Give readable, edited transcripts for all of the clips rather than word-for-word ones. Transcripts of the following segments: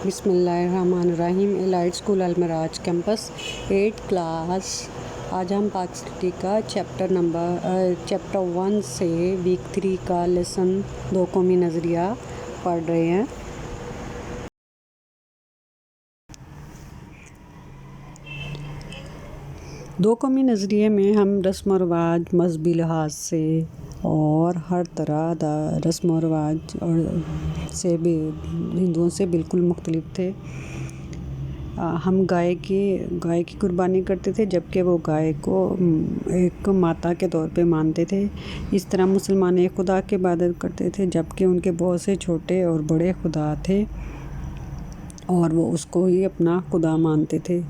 بسم اللہ الرحمن الرحیم. ایلائٹ اسکول المراج کیمپس 8 کلاس. آج ہم پاک اسٹڈی کا چیپٹر 1 سے ویک 3 کا لیسن 2 قومی نظریہ پڑھ رہے ہیں. دو قومی نظریے میں ہم رسم و رواج مذہبی لحاظ سے اور ہر طرح رسم و رواج اور سے بھی ہندوؤں سے بالکل مختلف تھے. ہم گائے کی قربانی کرتے تھے جبکہ وہ گائے کو ایک ماتا کے طور پہ مانتے تھے. اس طرح مسلمان ایک خدا کی عبادت کرتے تھے جبکہ ان کے بہت سے چھوٹے اور بڑے خدا تھے اور وہ اس کو ہی اپنا خدا مانتے تھے.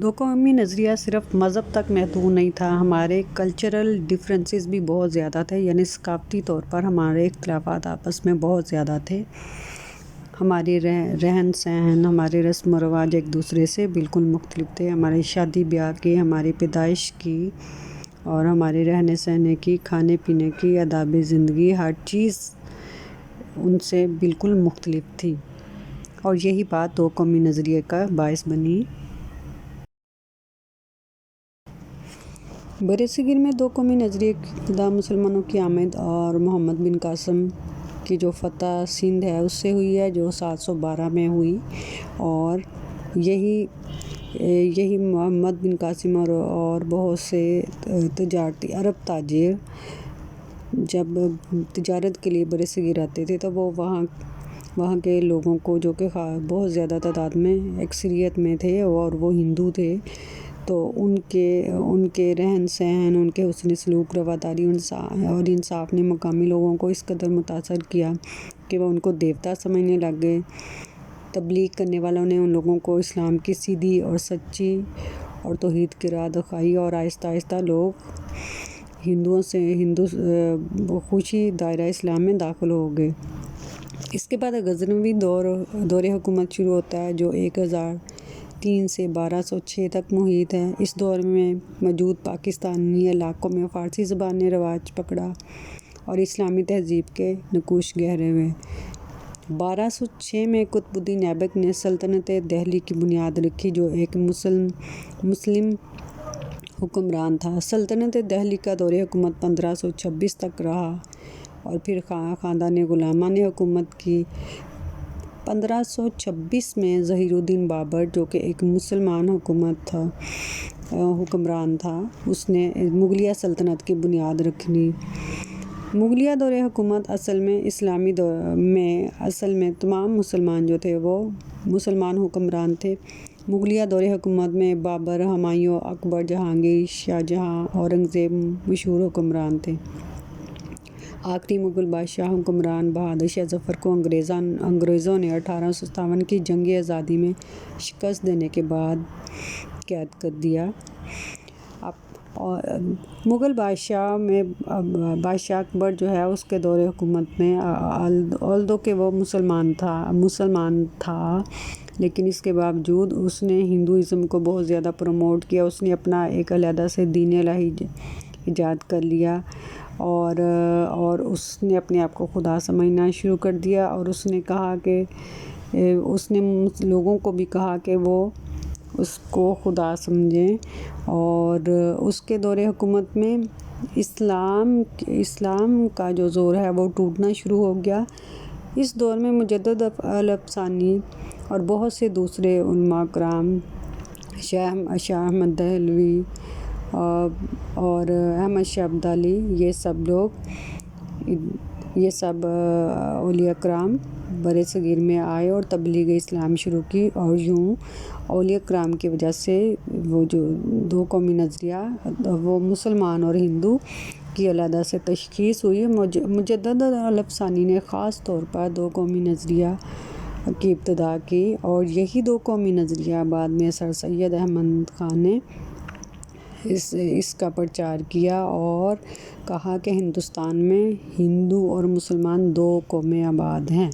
دو قومی نظریہ صرف مذہب تک محدود نہیں تھا. ہمارے کلچرل ڈفرینسز بھی بہت زیادہ تھے، یعنی ثقافتی طور پر ہمارے اختلافات آپس میں بہت زیادہ تھے. ہماری رہن سہن، ہمارے رسم و رواج ایک دوسرے سے بالکل مختلف تھے. ہماری شادی بیاہ کی، ہماری پیدائش کی اور ہمارے رہنے سہنے کی، کھانے پینے کی، آداب زندگی، ہر چیز ان سے بالکل مختلف تھی اور یہی بات دو قومی نظریے کا باعث بنی. برصغیر میں دو قومی نظریے کی ابتدا مسلمانوں کی آمد اور محمد بن قاسم کی جو فتح سندھ ہے اس سے ہوئی ہے، جو 712 میں ہوئی. اور یہی محمد بن قاسم اور بہت سے تجارتی عرب تاجر جب تجارت کے لیے برصغیر آتے تھے تو وہ وہاں کے لوگوں کو، جو کہ بہت زیادہ تعداد میں اکثریت میں تھے اور وہ ہندو تھے، تو ان کے رہن سہن، ان کے حسن سلوک، رواداری اور انصاف نے مقامی لوگوں کو اس قدر متاثر کیا کہ وہ ان کو دیوتا سمجھنے لگ گئے. تبلیغ کرنے والوں نے ان لوگوں کو اسلام کی سیدھی اور سچی اور توحید کی راہ دکھائی اور آہستہ آہستہ لوگ ہندو خوشی دائرہ اسلام میں داخل ہو گئے. اس کے بعد غزنوی دور حکومت شروع ہوتا ہے جو 1003 سے 1206 تک محیط ہے. اس دور میں موجود پاکستانی علاقوں میں فارسی زبان نے رواج پکڑا اور اسلامی تہذیب کے نقوش گہرے ہوئے. 1206 میں قطب الدین ایبک نے سلطنت دہلی کی بنیاد رکھی جو ایک مسلم حکمران تھا. سلطنت دہلی کا دور حکومت 1526 تک رہا اور پھر خاندان غلامہ نے حکومت کی. 1526 میں ظہیر الدین بابر، جو کہ ایک مسلمان حکمران تھا، اس نے مغلیہ سلطنت کی بنیاد رکھی. مغلیہ دور حکومت اصل میں تمام مسلمان جو تھے وہ مسلمان حکمران تھے. مغلیہ دور حکومت میں بابر، ہمایوں، اکبر، جہانگیر، شاہجہاں، اورنگزیب مشہور حکمران تھے. آخری مغل بادشاہ حکمران بہادر شاہ ظفر کو انگریزوں نے 1857 کی جنگ آزادی میں شکست دینے کے بعد قید کر دیا. مغل بادشاہ اکبر جو ہے اس کے دور حکومت میں although کہ وہ مسلمان تھا لیکن اس کے باوجود اس نے ہندوازم کو بہت زیادہ پروموٹ کیا. اس نے اپنا ایک علیحدہ سے دین الہی ایجاد کر لیا اور اس نے اپنے آپ کو خدا سمجھنا شروع کر دیا اور اس نے کہا کہ اس نے لوگوں کو بھی کہا کہ وہ اس کو خدا سمجھیں. اور اس کے دور حکومت میں اسلام کا جو زور ہے وہ ٹوٹنا شروع ہو گیا. اس دور میں مجدد الافسانی اور بہت سے دوسرے علماء کرام، شاہ احمد دہلوی اور احمد شاہ ابدالی، یہ سب اولیاء کرام برصغیر میں آئے اور تبلیغ اسلام شروع کی. اور یوں اولیاء کرام کی وجہ سے وہ جو دو قومی نظریہ، وہ مسلمان اور ہندو کی علیحدہ سے تشخیص ہوئی. مجدد الافسانی نے خاص طور پر دو قومی نظریہ کی ابتدا کی اور یہی دو قومی نظریہ بعد میں سر سید احمد خان نے اس کا پرچار کیا اور کہا کہ ہندوستان میں ہندو اور مسلمان دو قومیں آباد ہیں.